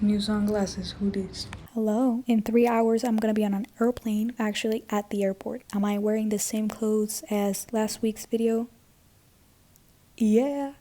New sunglasses, who dis? Hello. In 3 hours, I'm gonna be on an airplane, actually at the airport. Am I wearing the same clothes as last week's video? Yeah.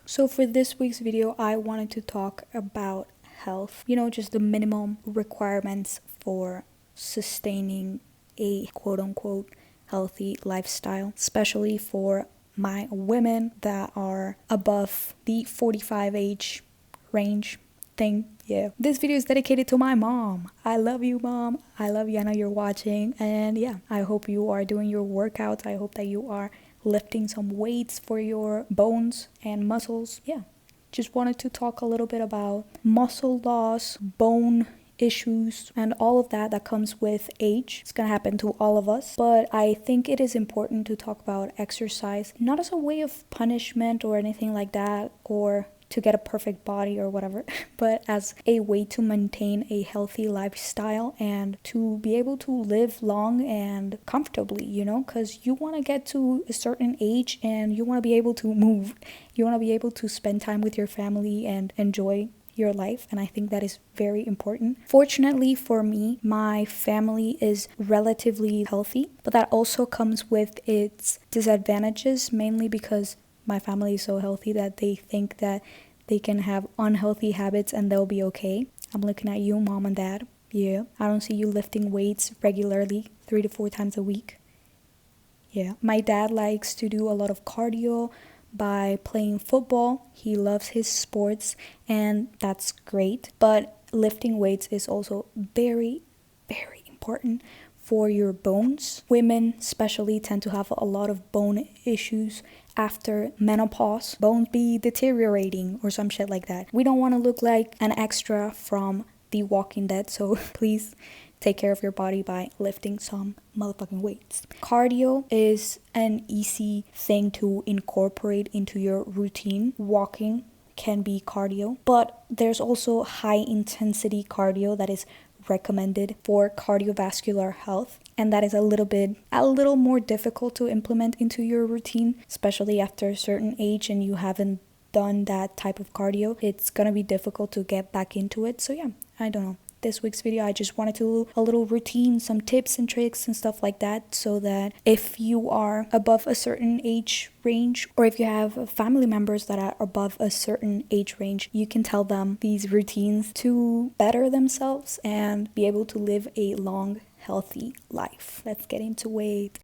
So for this week's video, I wanted to talk about health. You know, just the minimum requirements for sustaining a quote unquote healthy lifestyle, especially for my women that are above the 45 age range thing. Yeah, this video is dedicated to my mom. I love you, mom. I love you. I know you're watching, and yeah, I hope you are doing your workouts. I hope that you are lifting some weights for your bones and muscles. Yeah, just wanted to talk a little bit about muscle loss, bone issues, and all of that comes with age. It's gonna happen to all of us, but I think it is important to talk about exercise, not as a way of punishment or anything like that, or to get a perfect body or whatever, but as a way to maintain a healthy lifestyle and to be able to live long and comfortably, you know, because you want to get to a certain age and you want to be able to move. You want to be able to spend time with your family and enjoy your life, and I think that is very important. Fortunately for me, my family is relatively healthy, but that also comes with its disadvantages, mainly because my family is so healthy that they think that they can have unhealthy habits and they'll be okay. I'm looking at you, mom and dad. Yeah, I don't see you lifting weights regularly 3 to 4 times a week. Yeah, my dad likes to do a lot of cardio by playing football. He loves his sports, and that's great. But lifting weights is also very, very important for your bones. Women especially tend to have a lot of bone issues after menopause. Bones be deteriorating or some shit like that. We don't want to look like an extra from The Walking Dead, so please take care of your body by lifting some motherfucking weights. Cardio is an easy thing to incorporate into your routine. Walking can be cardio, but there's also high intensity cardio that is recommended for cardiovascular health, and that is a little more difficult to implement into your routine, especially after a certain age and you haven't done that type of cardio. It's gonna be difficult to get back into it. So yeah, I don't know. This week's video, I just wanted to do a little routine, some tips and tricks and stuff like that, so that if you are above a certain age range, or if you have family members that are above a certain age range, you can tell them these routines to better themselves and be able to live a long, healthy life. Let's get into it.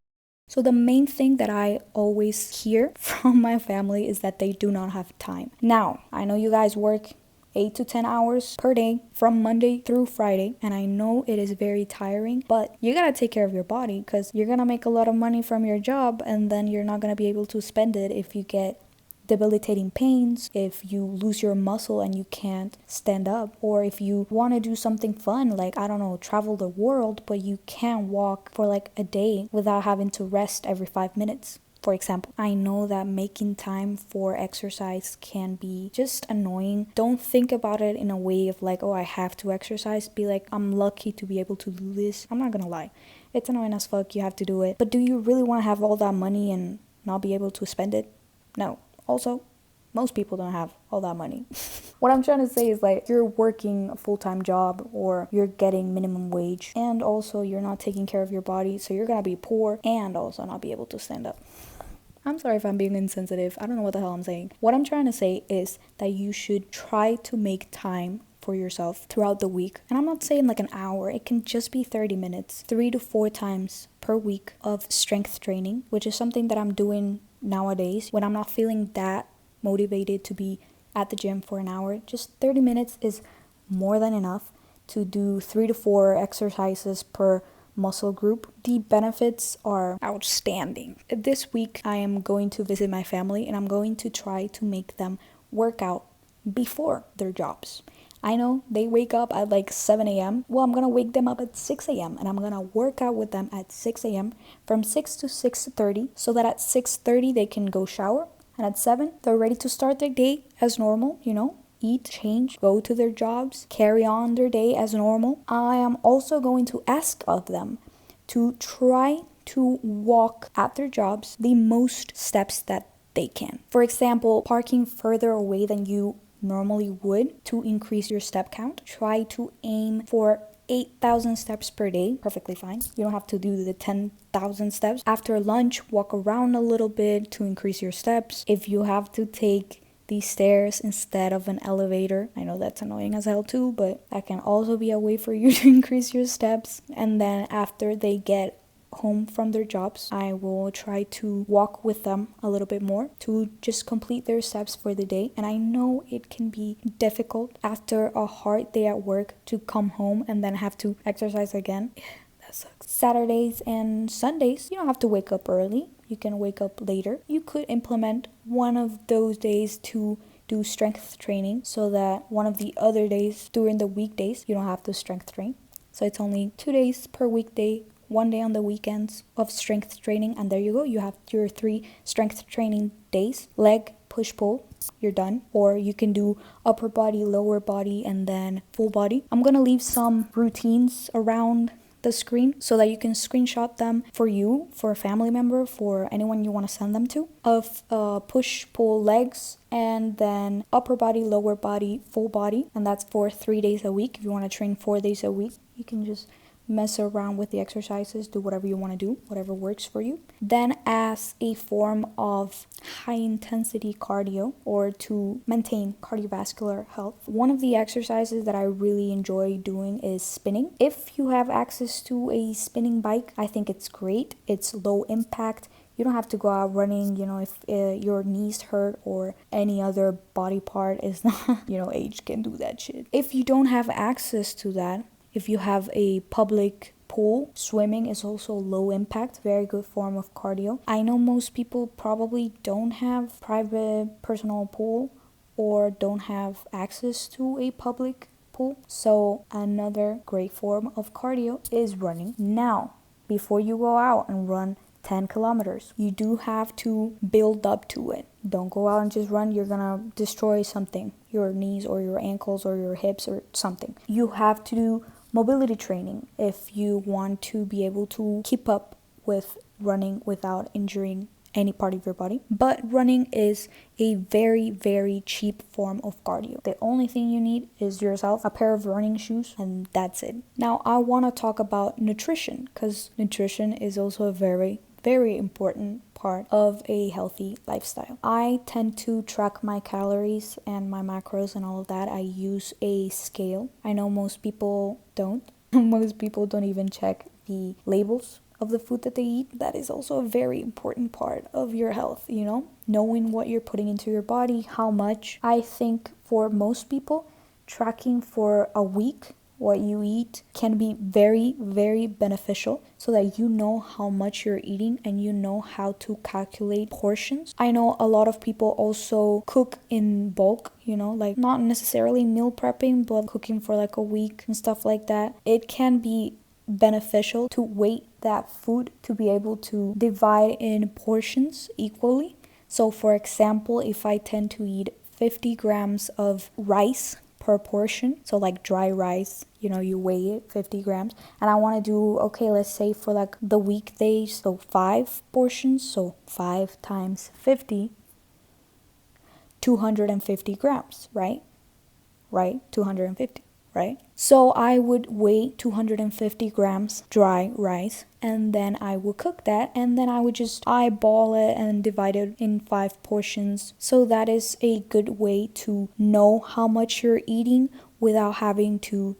So the main thing that I always hear from my family is that they do not have time. Now, I know you guys work 8 to 10 hours per day from Monday through Friday, and I know it is very tiring, but you gotta take care of your body because you're gonna make a lot of money from your job, and then you're not gonna be able to spend it if you get debilitating pains, if you lose your muscle and you can't stand up, or if you want to do something fun like, I don't know, travel the world, but you can't walk for like a day without having to rest every 5 minutes. For example, I know that making time for exercise can be just annoying. Don't think about it in a way of like, oh, I have to exercise. Be like, I'm lucky to be able to do this. I'm not gonna lie. It's annoying as fuck. You have to do it. But do you really want to have all that money and not be able to spend it? No. Also, most people don't have all that money. What I'm trying to say is like, you're working a full-time job or you're getting minimum wage, and also you're not taking care of your body, so you're gonna be poor and also not be able to stand up. I'm sorry if I'm being insensitive. I don't know what the hell I'm saying. What I'm trying to say is that you should try to make time for yourself throughout the week. And I'm not saying like an hour. It can just be 30 minutes, 3 to 4 times per week of strength training, which is something that I'm doing nowadays when I'm not feeling that motivated to be at the gym for an hour. Just 30 minutes is more than enough to do 3 to 4 exercises per muscle group. The benefits are outstanding. This week I am going to visit my family and I'm going to try to make them work out before their jobs. I know they wake up at like 7 a.m. Well, I'm gonna wake them up at 6 a.m. and I'm gonna work out with them at 6 a.m. from 6 to 6:30, so that at 6:30 they can go shower, and at 7 they're ready to start their day as normal, you know, eat, change, go to their jobs, carry on their day as normal. I am also going to ask of them to try to walk at their jobs the most steps that they can. For example, parking further away than you normally would to increase your step count. Try to aim for 8,000 steps per day. Perfectly fine. You don't have to do the 10,000 steps. After lunch, walk around a little bit to increase your steps. If you have to take these stairs instead of an elevator, I know that's annoying as hell too, but that can also be a way for you to increase your steps. And then after they get home from their jobs, I will try to walk with them a little bit more to just complete their steps for the day. And I know it can be difficult after a hard day at work to come home and then have to exercise again. That sucks. Saturdays and Sundays, you don't have to wake up early. You can wake up later. You could implement one of those days to do strength training so that one of the other days during the weekdays, you don't have to strength train. So it's only 2 days per weekday, 1 day on the weekends of strength training, and there you go. You have your 3 strength training days. Leg, push, pull, you're done. Or you can do upper body, lower body, and then full body. I'm gonna leave some routines around the screen so that you can screenshot them for you, for a family member, for anyone you want to send them to, of push, pull, legs, and then upper body, lower body, full body, and that's for 3 days a week. If you want to train 4 days a week, you can just mess around with the exercises, do whatever you want to do, whatever works for you. Then as a form of high intensity cardio or to maintain cardiovascular health, one of the exercises that I really enjoy doing is spinning. If you have access to a spinning bike, I think it's great. It's low impact. You don't have to go out running, if your knees hurt or any other body part is not, age can do that shit. If you don't have access to that, if you have a public pool, swimming is also low impact, very good form of cardio. I know most people probably don't have private personal pool or don't have access to a public pool. So another great form of cardio is running. Now, before you go out and run 10 kilometers, you do have to build up to it. Don't go out and just run. You're gonna destroy something, your knees or your ankles or your hips or something. You have to do mobility training if you want to be able to keep up with running without injuring any part of your body. But running is a very, very cheap form of cardio. The only thing you need is yourself, a pair of running shoes, and that's it. Now I want to talk about nutrition, because nutrition is also a very, very important part of a healthy lifestyle. I tend to track my calories and my macros and all of that. I use a scale. I know most people don't. Most people don't even check the labels of the food that they eat. That is also a very important part of your health, knowing what you're putting into your body, how much. I think for most people, tracking for a week what you eat can be very, very beneficial so that you know how much you're eating and you know how to calculate portions. I know a lot of people also cook in bulk, like not necessarily meal prepping, but cooking for like a week and stuff like that. It can be beneficial to weight that food to be able to divide in portions equally. So for example, if I tend to eat 50 grams of rice per portion, so like dry rice, you weigh it 50 grams, and I want to do, let's say for like the weekdays, so 5 portions, so 5 times 50, 250 grams, right? 250, right? So I would weigh 250 grams dry rice, and then I would cook that, and then I would just eyeball it and divide it in 5 portions. So that is a good way to know how much you're eating without having to,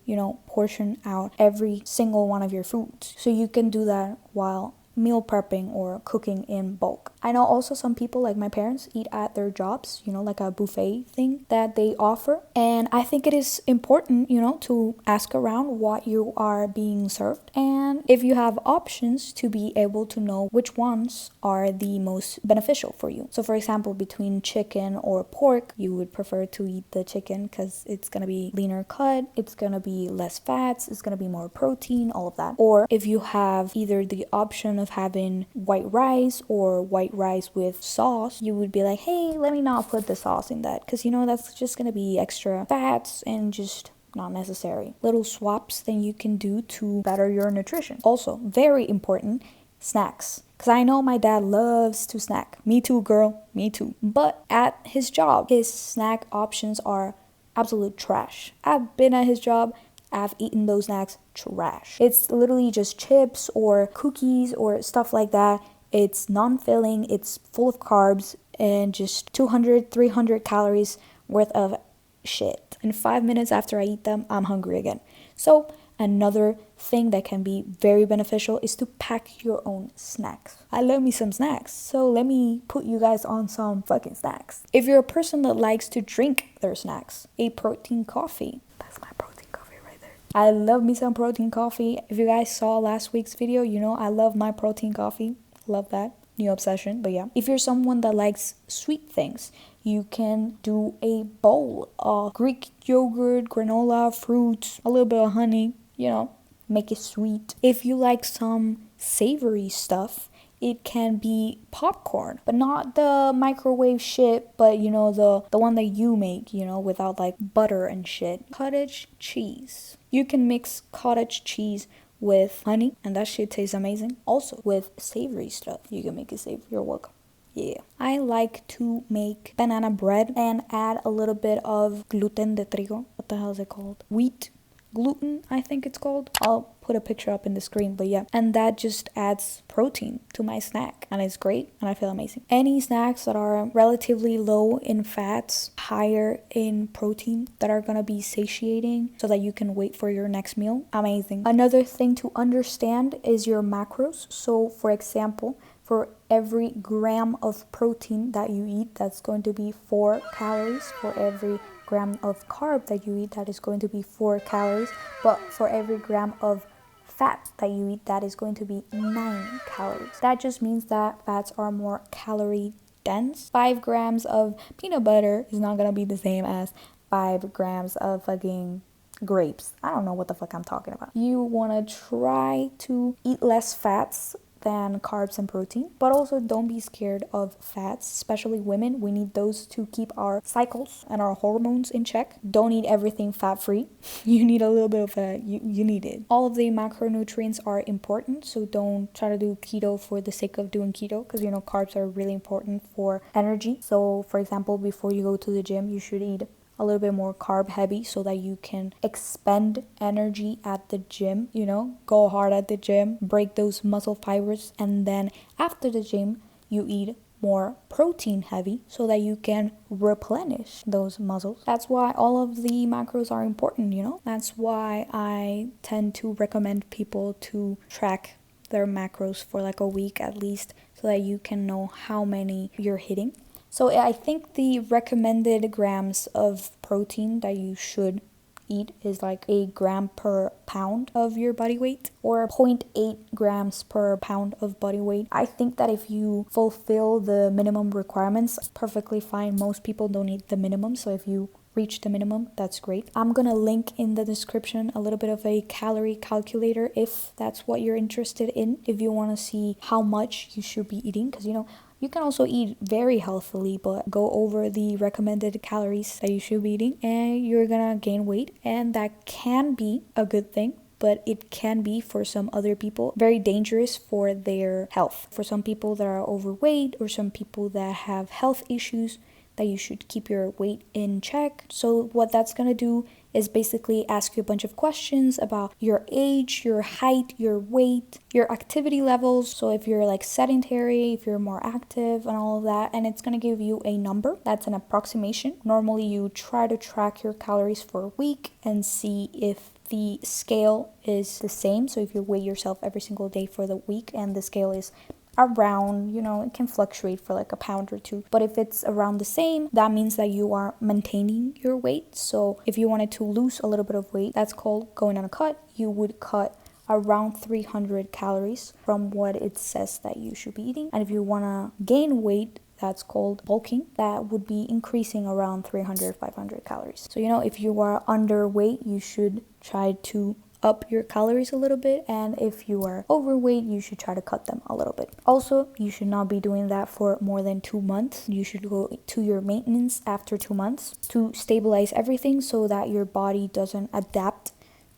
portion out every single one of your foods. So you can do that while meal prepping or cooking in bulk. I know also some people, like my parents, eat at their jobs, like a buffet thing that they offer. And I think it is important, to ask around what you are being served. And if you have options, to be able to know which ones are the most beneficial for you. So for example, between chicken or pork, you would prefer to eat the chicken because it's going to be leaner cut, it's going to be less fats, it's going to be more protein, all of that. Or if you have either the option of having white rice or white rice with sauce, you would be like, hey, let me not put the sauce in that because that's just gonna be extra fats and just not necessary. Little swaps that you can do to better your nutrition. Also very important, snacks, Because I know my dad loves to snack. Me too, girl. Me too. But at his job, his snack options are absolute trash. I've been at his job. I've eaten those snacks, trash. It's literally just chips or cookies or stuff like that. It's non-filling, it's full of carbs, and just 200, 300 calories worth of shit. And 5 minutes after I eat them, I'm hungry again. So another thing that can be very beneficial is to pack your own snacks. I love me some snacks, so let me put you guys on some fucking snacks. If you're a person that likes to drink their snacks, a protein coffee. That's my protein coffee right there. I love me some protein coffee. If you guys saw last week's video, you know I love my protein coffee. Love that. New obsession, but yeah. If you're someone that likes sweet things, you can do a bowl of Greek yogurt, granola, fruits, a little bit of honey, you know, make it sweet. If you like some savory stuff, it can be popcorn, but not the microwave shit, but you know, the one that you make, you know, without like butter and shit. Cottage cheese. You can mix cottage cheese with honey, and that shit tastes amazing. Also, with savory stuff, you can make it savory. You're welcome. Yeah. I like to make banana bread and add a little bit of gluten de trigo. What the hell is it called? Wheat gluten, I think it's called. I'll put a picture up in the screen, but yeah. And that just adds protein to my snack, and it's great, and I feel amazing. Any snacks that are relatively low in fats, higher in protein, that are gonna be satiating so that you can wait for your next meal, amazing. Another thing to understand is your macros. So for example, for every gram of protein that you eat, that's going to be 4 calories. For every gram of carb that you eat, that is going to be 4 calories. But for every gram of fat that you eat, that is going to be 9 calories. That just means that fats are more calorie dense. 5 grams of peanut butter is not gonna be the same as 5 grams of fucking grapes. I don't know what the fuck I'm talking about. You wanna try to eat less fats than carbs and protein, but also don't be scared of fats, especially women. We need those to keep our cycles and our hormones in check. Don't eat everything fat-free. You need a little bit of fat. You need it. All of the macronutrients are important, so don't try to do keto for the sake of doing keto, because you know carbs are really important for energy. So for example, before you go to the gym, you should eat a little bit more carb heavy so that you can expend energy at the gym, you know, go hard at the gym, break those muscle fibers, and then after the gym you eat more protein heavy so that you can replenish those muscles. That's why all of the macros are important, you know. That's why I tend to recommend people to track their macros for like a week at least, so that you can know how many you're hitting. So I think the recommended grams of protein that you should eat is like 1 gram per pound of your body weight, or 0.8 grams per pound of body weight. I think that if you fulfill the minimum requirements, perfectly fine. Most people don't eat the minimum, so if you reach the minimum, that's great. I'm gonna link in the description a little bit of a calorie calculator if that's what you're interested in, if you want to see how much you should be eating, because you know, you can also eat very healthily, but go over the recommended calories that you should be eating and you're gonna gain weight. And that can be a good thing, but it can be, for some other people, very dangerous for their health. For some people that are overweight, or some people that have health issues, that you should keep your weight in check. So what that's gonna do is basically ask you a bunch of questions about your age, your height, your weight, your activity levels. So if you're like sedentary, if you're more active and all of that, and it's gonna give you a number. That's an approximation. Normally you try to track your calories for a week and see if the scale is the same. So if you weigh yourself every single day for the week and the scale is around, you know, it can fluctuate for like a pound or 2, but if it's around the same, that means that you are maintaining your weight. So if you wanted to lose a little bit of weight, that's called going on a cut. You would cut around 300 calories from what it says that you should be eating. And if you want to gain weight, that's called bulking. That would be increasing around 300, 500 calories. So, you know, if you are underweight, you should try to up your calories a little bit, and if you are overweight, you should try to cut them a little bit. Also, you should not be doing that for more than 2 months. You should go to your maintenance after 2 months to stabilize everything so that your body doesn't adapt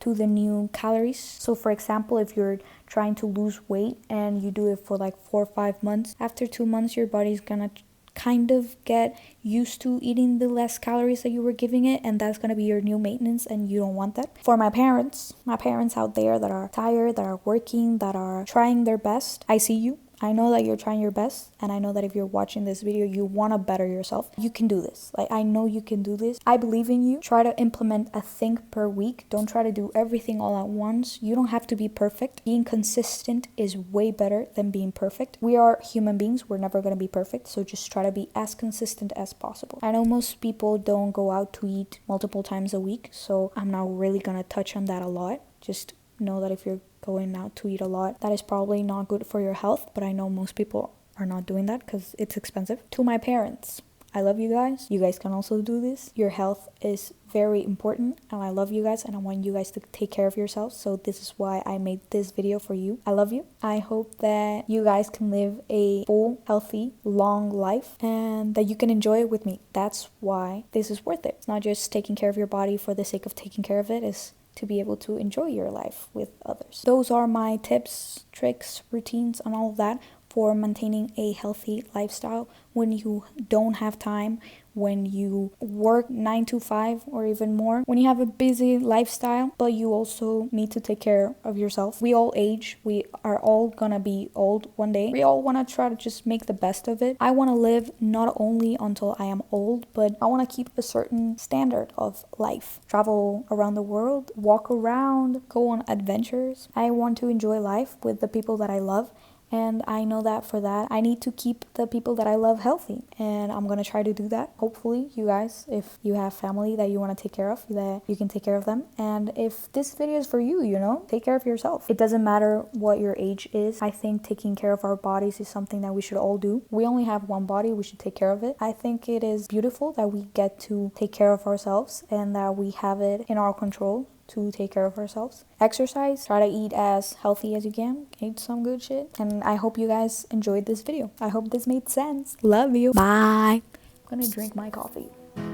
to the new calories. So for example, if you're trying to lose weight and you do it for like 4 or 5 months, after 2 months your body's gonna kind of get used to eating the less calories that you were giving it, and that's gonna be your new maintenance, and you don't want that. For my parents out there that are tired, that are working, that are trying their best, I see you. I know that you're trying your best, and I know that if you're watching this video, you want to better yourself. You can do this. Like, I know you can do this. I believe in you. Try to implement a thing per week. Don't try to do everything all at once. You don't have to be perfect. Being consistent is way better than being perfect. We are human beings. We're never going to be perfect. So just try to be as consistent as possible. I know most people don't go out to eat multiple times a week, so I'm not really going to touch on that a lot. Just know that if you're going out to eat a lot, that is probably not good for your health, but I know most people are not doing that because it's expensive. To my parents, I love you guys. You guys can also do this. Your health is very important, and I love you guys, and I want you guys to take care of yourselves. So this is why I made this video for you. I love you. I hope that you guys can live a full, healthy, long life, and that you can enjoy it with me. That's why this is worth it. It's not just taking care of your body for the sake of taking care of it. It's to be able to enjoy your life with others. Those are my tips, tricks, routines, and all of that for maintaining a healthy lifestyle when you don't have time, when you work 9 to 5 or even more, when you have a busy lifestyle, but you also need to take care of yourself. We all age. We are all gonna be old one day. We all wanna try to just make the best of it. I wanna live not only until I am old, but I wanna keep a certain standard of life. Travel around the world, walk around, go on adventures. I want to enjoy life with the people that I love. And I know that for that, I need to keep the people that I love healthy. And I'm going to try to do that. Hopefully, you guys, if you have family that you want to take care of, that you can take care of them. And if this video is for you, take care of yourself. It doesn't matter what your age is. I think taking care of our bodies is something that we should all do. We only have one body. We should take care of it. I think it is beautiful that we get to take care of ourselves and that we have it in our control to take care of ourselves. Exercise, try to eat as healthy as you can, eat some good shit, and I hope you guys enjoyed this video. I hope this made sense. Love you. Bye. I'm gonna drink my coffee.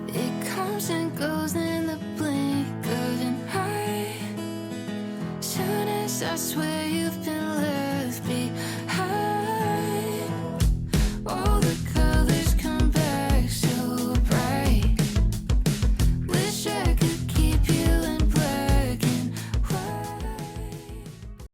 It comes and goes in the blink of an eye. Soon as I swear you